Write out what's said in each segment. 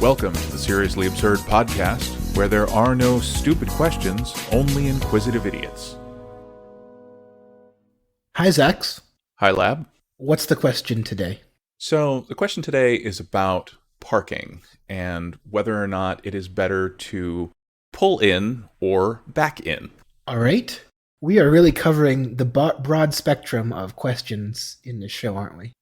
Welcome to the Seriously Absurd podcast, where there are no stupid questions, only inquisitive idiots. Hi, Zax. Hi, Lab. What's the question today? So, the question today is about parking and whether or not it is better to pull in or back in. All right. We are really covering the broad spectrum of questions in this show, aren't we?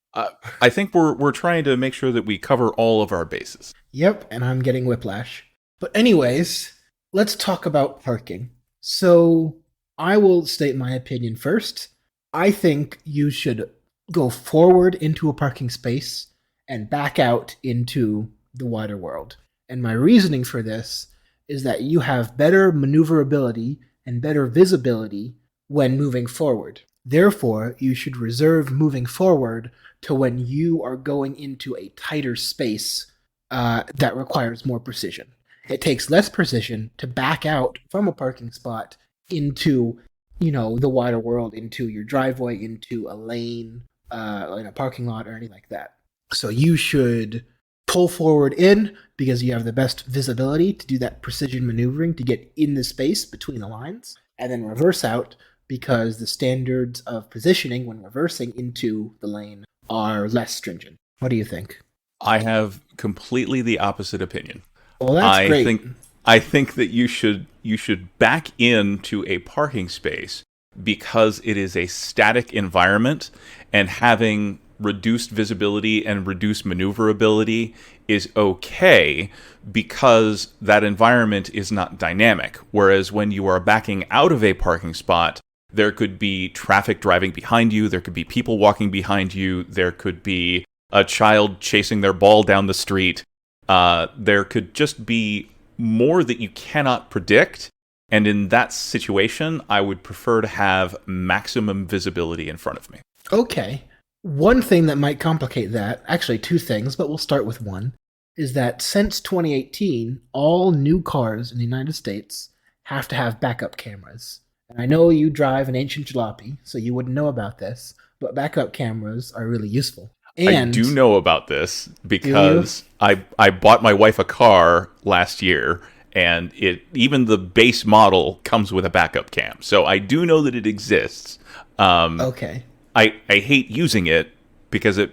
I think we're trying to make sure that we cover all of our bases. Yep, and I'm getting whiplash. But anyways, let's talk about parking. So I will state my opinion first. I think you should go forward into a parking space and back out into the wider world. And my reasoning for this is that you have better maneuverability and better visibility when moving forward. Therefore, you should reserve moving forward to when you are going into a tighter space that requires more precision. It takes less precision to back out from a parking spot into, the wider world, into your driveway, into a lane, in a parking lot, or anything like that. So you should pull forward in because you have the best visibility to do that precision maneuvering to get in the space between the lines, and then reverse out because the standards of positioning when reversing into the lane are less stringent. What do you think? I have completely the opposite opinion. Well, that's great. I think that you should back into a parking space because it is a static environment, and having reduced visibility and reduced maneuverability is okay because that environment is not dynamic. Whereas when you are backing out of a parking spot, there could be traffic driving behind you, there could be people walking behind you, there could be a child chasing their ball down the street. There could just be more that you cannot predict. And in that situation, I would prefer to have maximum visibility in front of me. Okay. One thing that might complicate that, actually two things, but we'll start with one, is that since 2018, all new cars in the United States have to have backup cameras. And I know you drive an ancient jalopy, so you wouldn't know about this, but backup cameras are really useful. And I do know about this because I bought my wife a car last year, and even the base model comes with a backup cam. So I do know that it exists. Okay. I hate using it because it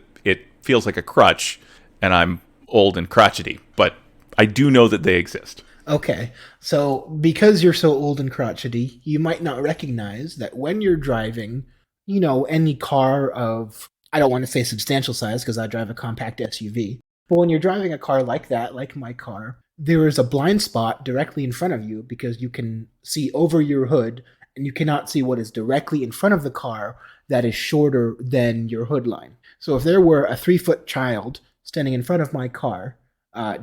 feels like a crutch, and I'm old and crotchety, but I do know that they exist. Okay, so because you're so old and crotchety, you might not recognize that when you're driving, any car of, I don't want to say substantial size because I drive a compact SUV, but when you're driving a car like that, like my car, there is a blind spot directly in front of you because you can see over your hood and you cannot see what is directly in front of the car that is shorter than your hood line. So if there were a 3-foot child standing in front of my car,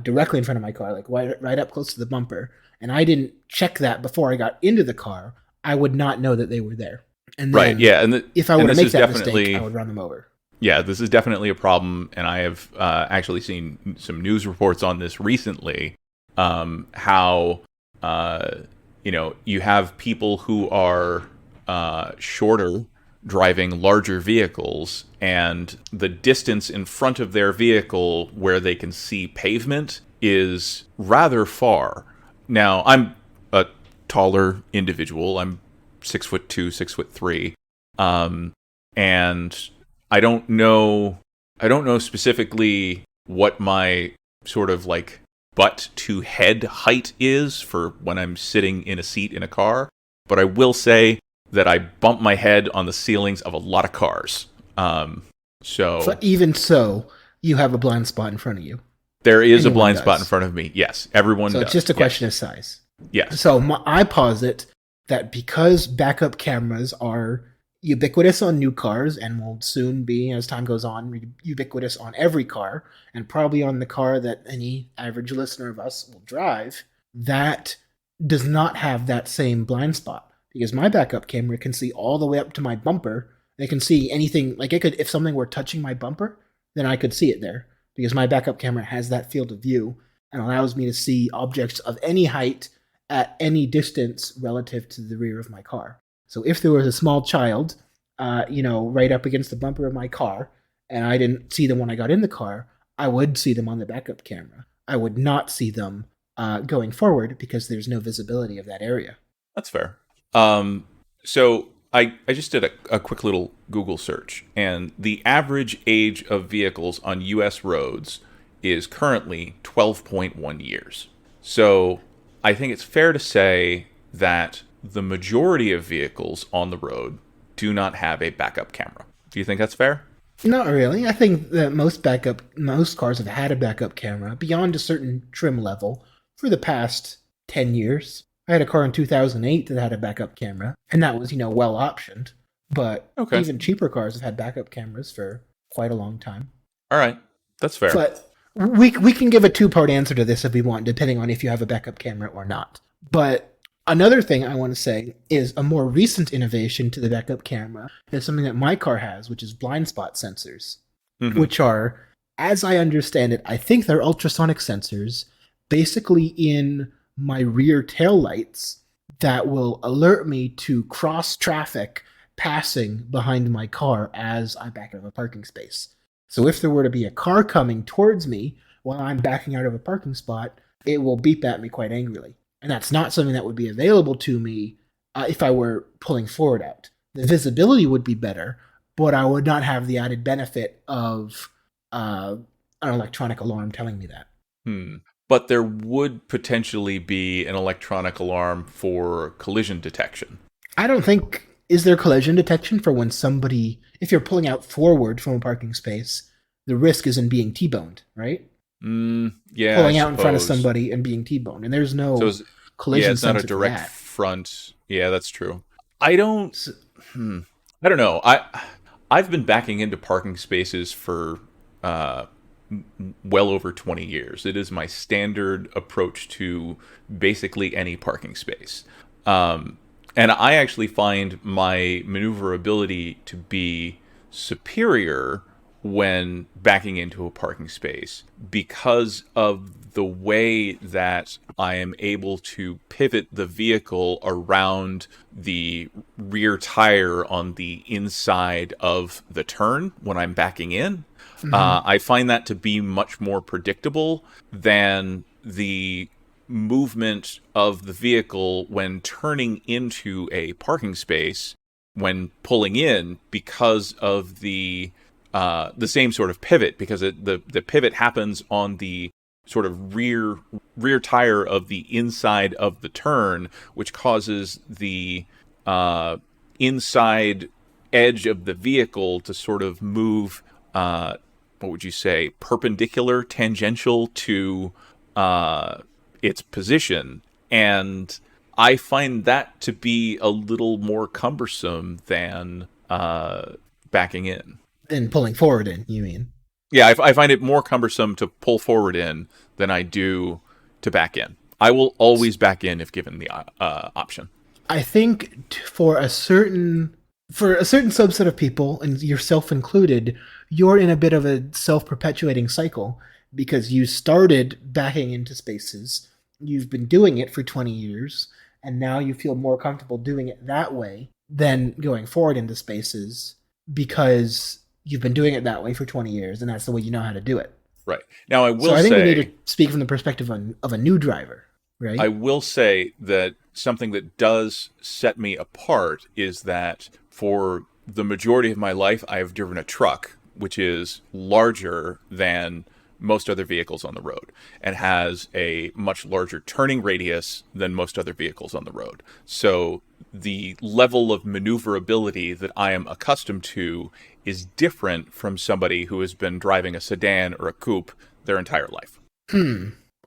directly in front of my car, like right up close to the bumper, and I didn't check that before I got into the car, I would not know that they were there. And then, right, yeah, and if I were to make that mistake, I would run them over. Yeah, this is definitely a problem, and I have actually seen some news reports on this recently. How you have people who are shorter driving larger vehicles, and the distance in front of their vehicle where they can see pavement is rather far. Now, I'm a taller individual. I'm 6'2", 6'3", and I don't know specifically what my sort of like butt to head height is for when I'm sitting in a seat in a car, but I will say that I bump my head on the ceilings of a lot of cars. But even so, you have a blind spot in front of you. There is a blind spot in front of me. Yes, everyone does. So it's just a question of size. Yes. So I posit that because backup cameras are ubiquitous on new cars and will soon be, as time goes on, ubiquitous on every car, and probably on the car that any average listener of us will drive, that does not have that same blind spot. Because my backup camera can see all the way up to my bumper. They can see anything, like it could, if something were touching my bumper, then I could see it there. Because my backup camera has that field of view and allows me to see objects of any height at any distance relative to the rear of my car. So if there was a small child, right up against the bumper of my car, and I didn't see them when I got in the car, I would see them on the backup camera. I would not see them going forward because there's no visibility of that area. That's fair. So I just did a quick little Google search, and the average age of vehicles on U.S. roads is currently 12.1 years. So I think it's fair to say that the majority of vehicles on the road do not have a backup camera. Do you think that's fair? Not really. I think that most cars have had a backup camera beyond a certain trim level for the past 10 years. I had a car in 2008 that had a backup camera, and that was, well optioned. But Okay. even cheaper cars have had backup cameras for quite a long time. All right. That's fair. But we can give a two-part answer to this if we want, depending on if you have a backup camera or not. But another thing I want to say is a more recent innovation to the backup camera is something that my car has, which is blind spot sensors, which are, as I understand it, I think they're ultrasonic sensors, basically in my rear tail lights that will alert me to cross traffic passing behind my car as I back out of a parking space. So if there were to be a car coming towards me while I'm backing out of a parking spot, it will beep at me quite angrily. And that's not something that would be available to me if I were pulling forward out. The visibility would be better, but I would not have the added benefit of an electronic alarm telling me that. But there would potentially be an electronic alarm for collision detection. I don't think... Is there collision detection for when somebody... If you're pulling out forward from a parking space, the risk is in being T-boned, right? Yeah, pulling out in front of somebody and being T-boned. And there's no collision it's not a sensor for direct that. front. Yeah, that's true. I don't know. I've been backing into parking spaces for well over 20 years. It is my standard approach to basically any parking space. And I actually find my maneuverability to be superior when backing into a parking space because of the way that I am able to pivot the vehicle around the rear tire on the inside of the turn when I'm backing in. I find that to be much more predictable than the movement of the vehicle when turning into a parking space when pulling in, because of the same sort of pivot, because the pivot happens on the sort of rear tire of the inside of the turn, which causes the inside edge of the vehicle to sort of move, what would you say, perpendicular, tangential to its position. And I find that to be a little more cumbersome than backing in. Than pulling forward in, you mean? Yeah, I find it more cumbersome to pull forward in than I do to back in. I will always back in if given the option. I think for a certain subset of people, and yourself included, you're in a bit of a self-perpetuating cycle because you started backing into spaces, you've been doing it for 20 years, and now you feel more comfortable doing it that way than going forward into spaces because you've been doing it that way for 20 years, and that's the way you know how to do it. Right. Now, I think we need to speak from the perspective of a new driver, right? I will say that something that does set me apart is that for the majority of my life, I have driven a truck, which is larger than most other vehicles on the road and has a much larger turning radius than most other vehicles on the road. So the level of maneuverability that I am accustomed to is different from somebody who has been driving a sedan or a coupe their entire life.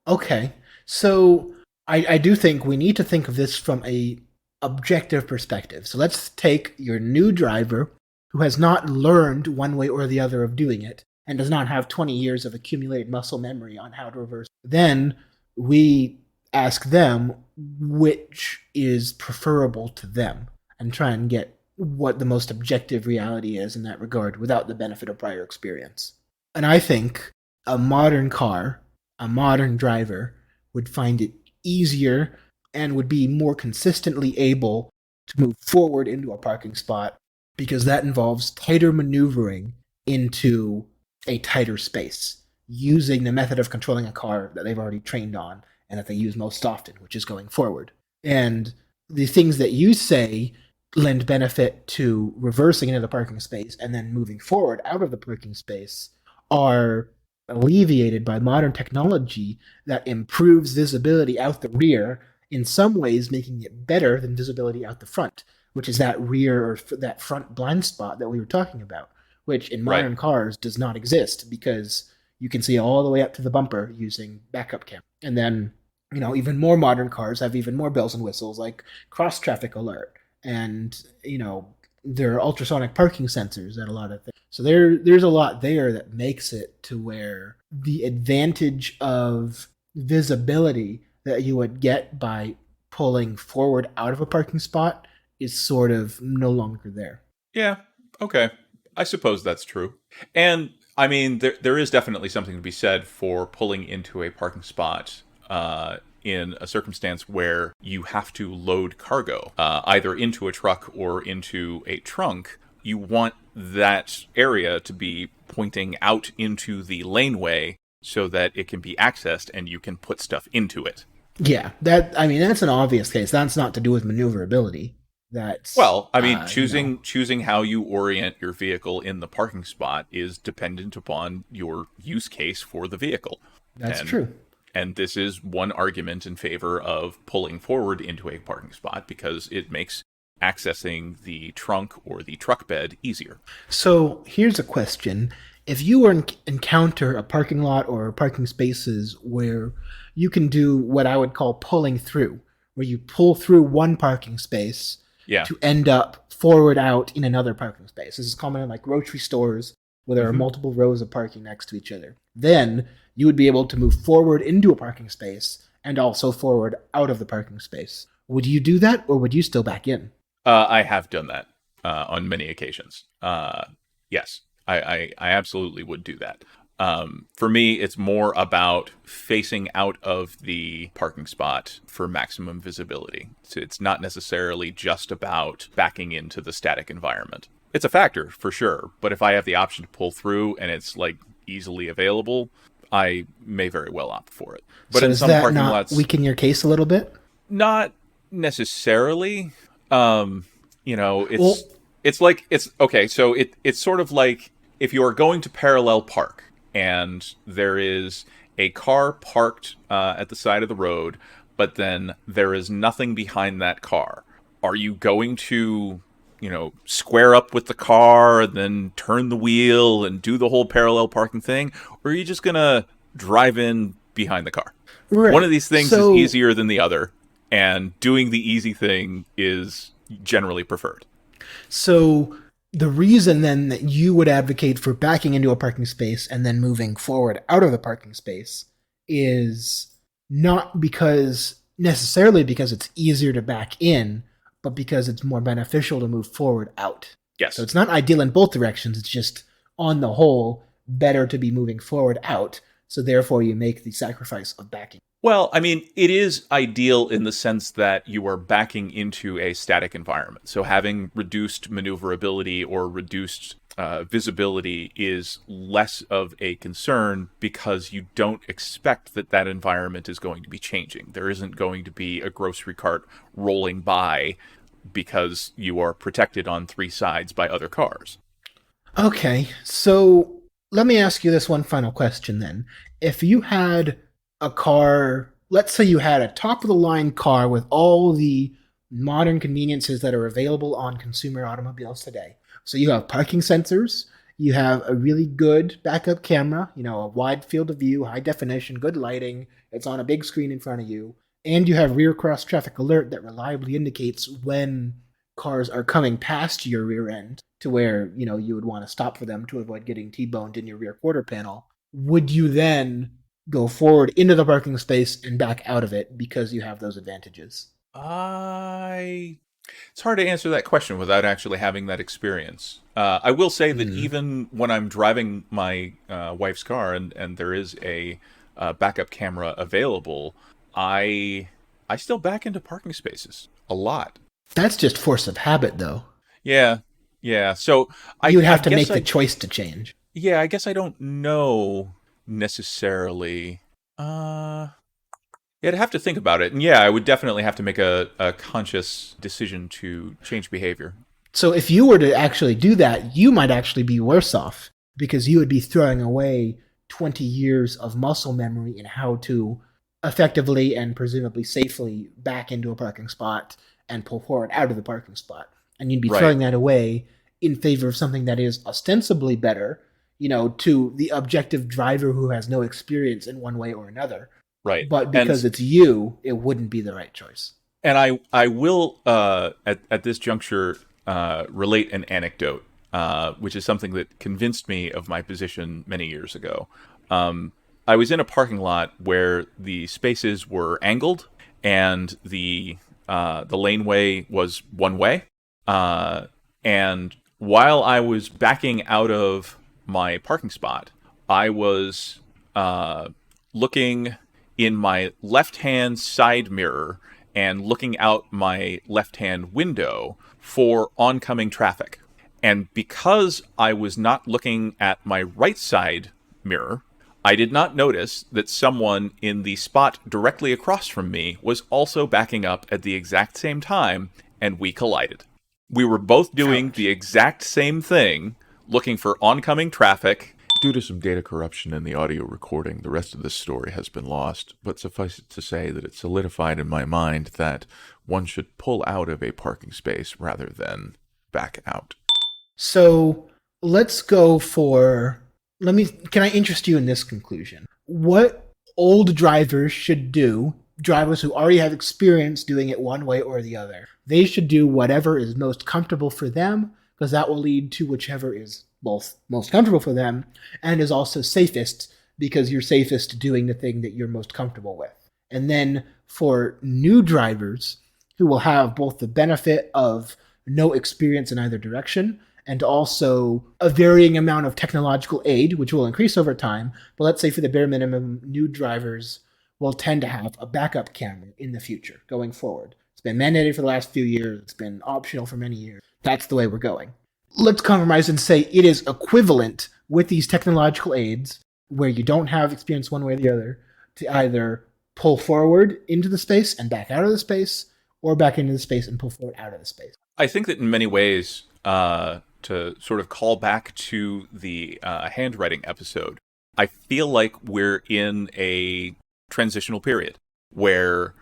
Okay. So I do think we need to think of this from a objective perspective. So let's take your new driver who has not learned one way or the other of doing it and does not have 20 years of accumulated muscle memory on how to reverse. Then we ask them which is preferable to them and try and get what the most objective reality is in that regard without the benefit of prior experience. And I think a modern car, a modern driver would find it easier and would be more consistently able to move forward into a parking spot because that involves tighter maneuvering into a tighter space. using the method of controlling a car that they've already trained on and that they use most often, which is going forward. And the things that you say lend benefit to reversing into the parking space and then moving forward out of the parking space are alleviated by modern technology that improves visibility out the rear, in some ways making it better than visibility out the front, which is that rear or that front blind spot that we were talking about, which in modern cars does not exist because you can see all the way up to the bumper using backup camera. And then, even more modern cars have even more bells and whistles like cross traffic alert and, there are ultrasonic parking sensors and a lot of things. So there's a lot there that makes it to where the advantage of visibility that you would get by pulling forward out of a parking spot is sort of no longer there. Yeah. Okay. I suppose that's true. And I mean, there is definitely something to be said for pulling into a parking spot in a circumstance where you have to load cargo, either into a truck or into a trunk. You want that area to be pointing out into the laneway so that it can be accessed and you can put stuff into it. Yeah, that's an obvious case. That's not to do with maneuverability. That's choosing how you orient your vehicle in the parking spot is dependent upon your use case for the vehicle. That's true. And this is one argument in favor of pulling forward into a parking spot because it makes accessing the trunk or the truck bed easier. So here's a question. If you encounter a parking lot or parking spaces where you can do what I would call pulling through, where you pull through one parking space to end up forward out in another parking space. This is common in like grocery stores where there are multiple rows of parking next to each other. Then you would be able to move forward into a parking space and also forward out of the parking space. Would you do that, or would you still back in? I have done that on many occasions. Yes, I absolutely would do that. For me, it's more about facing out of the parking spot for maximum visibility. So it's not necessarily just about backing into the static environment. It's a factor, for sure, but if I have the option to pull through and it's like easily available, I may very well opt for it. But so in does some that parking not lots, weaken your case a little bit? Not necessarily. It's okay. So it's sort of like if you are going to parallel park and there is a car parked at the side of the road, but then there is nothing behind that car. Are you going to square up with the car and then turn the wheel and do the whole parallel parking thing? Or are you just going to drive in behind the car? Right. One of these things is easier than the other, and doing the easy thing is generally preferred. So the reason then that you would advocate for backing into a parking space and then moving forward out of the parking space is not necessarily because it's easier to back in, but because it's more beneficial to move forward out. Yes. So it's not ideal in both directions. It's just, on the whole, better to be moving forward out. So therefore, you make the sacrifice of backing. Well, I mean, it is ideal in the sense that you are backing into a static environment. So having reduced maneuverability or reduced visibility is less of a concern because you don't expect that environment is going to be changing. There isn't going to be a grocery cart rolling by because you are protected on three sides by other cars. Okay, so let me ask you this one final question then. If you had a car, let's say you had a top-of-the-line car with all the modern conveniences that are available on consumer automobiles today. So you have parking sensors, you have a really good backup camera, a wide field of view, high definition, good lighting, it's on a big screen in front of you, and you have rear cross traffic alert that reliably indicates when cars are coming past your rear end to where, you would want to stop for them to avoid getting T-boned in your rear quarter panel. Would you then go forward into the parking space and back out of it because you have those advantages? It's hard to answer that question without actually having that experience. I will say that even when I'm driving my wife's car and there is a backup camera available, I still back into parking spaces a lot. That's just force of habit, though. Yeah. So you would have to make the choice to change. Yeah, I guess I don't know necessarily. I'd have to think about it. And yeah, I would definitely have to make a conscious decision to change behavior. So if you were to actually do that, you might actually be worse off because you would be throwing away 20 years of muscle memory in how to effectively and presumably safely back into a parking spot and pull forward out of the parking spot. And you'd be Right. throwing that away in favor of something that is ostensibly better, to the objective driver who has no experience in one way or another. Right. But And because it's you, it wouldn't be the right choice. and I will at this juncture relate an anecdote, which is something that convinced me of my position many years ago. I was in a parking lot where the spaces were angled and the laneway was one way. And while I was backing out of my parking spot, I was looking in my left-hand side mirror and looking out my left-hand window for oncoming traffic. And because I was not looking at my right side mirror, I did not notice that someone in the spot directly across from me was also backing up at the exact same time, and we collided. We were both doing Ouch. the exact same thing, looking for oncoming traffic. Due to some data corruption in the audio recording, the rest of this story has been lost, but suffice it to say that it solidified in my mind that one should pull out of a parking space rather than back out. So let's go for. Can I interest you in this conclusion? What old drivers should do, drivers who already have experience doing it one way or the other, they should do whatever is most comfortable for them, because that will lead to whichever is both most comfortable for them and is also safest, because you're safest doing the thing that you're most comfortable with. And then for new drivers who will have both the benefit of no experience in either direction and also a varying amount of technological aid, which will increase over time. But let's say for the bare minimum, new drivers will tend to have a backup camera in the future going forward. It's been mandated for the last few years. It's been optional for many years. That's the way we're going. Let's compromise and say it is equivalent with these technological aids where you don't have experience one way or the other to either pull forward into the space and back out of the space, or back into the space and pull forward out of the space. I think that in many ways, to sort of call back to the handwriting episode, I feel like we're in a transitional period where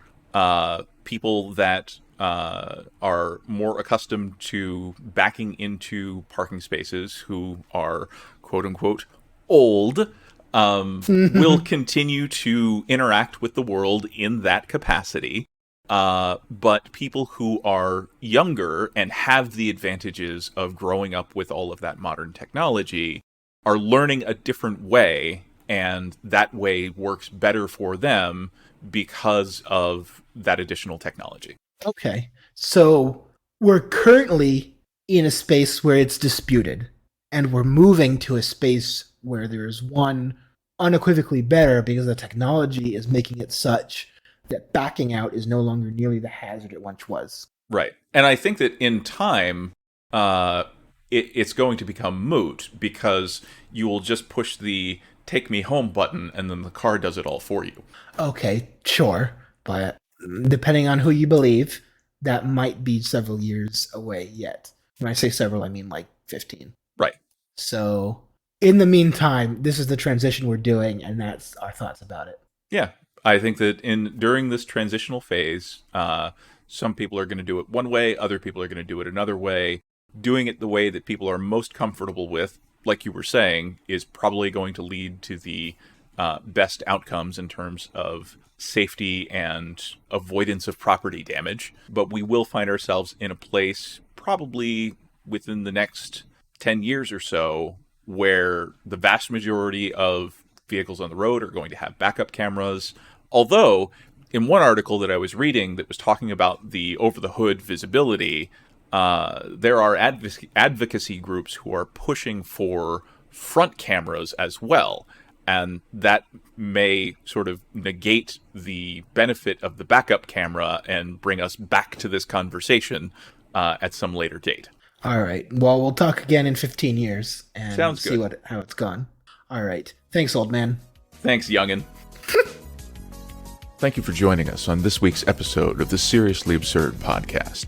people that are more accustomed to backing into parking spaces, who are quote unquote old, will continue to interact with the world in that capacity. But people who are younger and have the advantages of growing up with all of that modern technology are learning a different way, and that way works better for them because of that additional technology. Okay. So we're currently in a space where it's disputed, and we're moving to a space where there's one unequivocally better because the technology is making it such that backing out is no longer nearly the hazard it once was. Right. And I think that in time, it's going to become moot because you will just push the take me home button and then the car does it all for you. Okay, sure. But depending on who you believe, that might be several years away yet. When I say several, I mean like 15. Right. So in the meantime, this is the transition we're doing, and that's our thoughts about it. Yeah. I think that during this transitional phase, some people are going to do it one way, other people are going to do it another way. Doing it the way that people are most comfortable with, like you were saying, is probably going to lead to the best outcomes in terms of safety and avoidance of property damage. But we will find ourselves in a place probably within the next 10 years or so where the vast majority of vehicles on the road are going to have backup cameras. Although, in one article that I was reading that was talking about the over-the-hood visibility, there are advocacy groups who are pushing for front cameras as well. And that may sort of negate the benefit of the backup camera and bring us back to this conversation at some later date. All right. Well, we'll talk again in 15 years and Sounds see good. how it's gone. All right. Thanks, old man. Thanks, youngin'. Thank you for joining us on this week's episode of the Seriously Absurd podcast.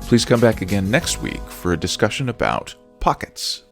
Please come back again next week for a discussion about pockets.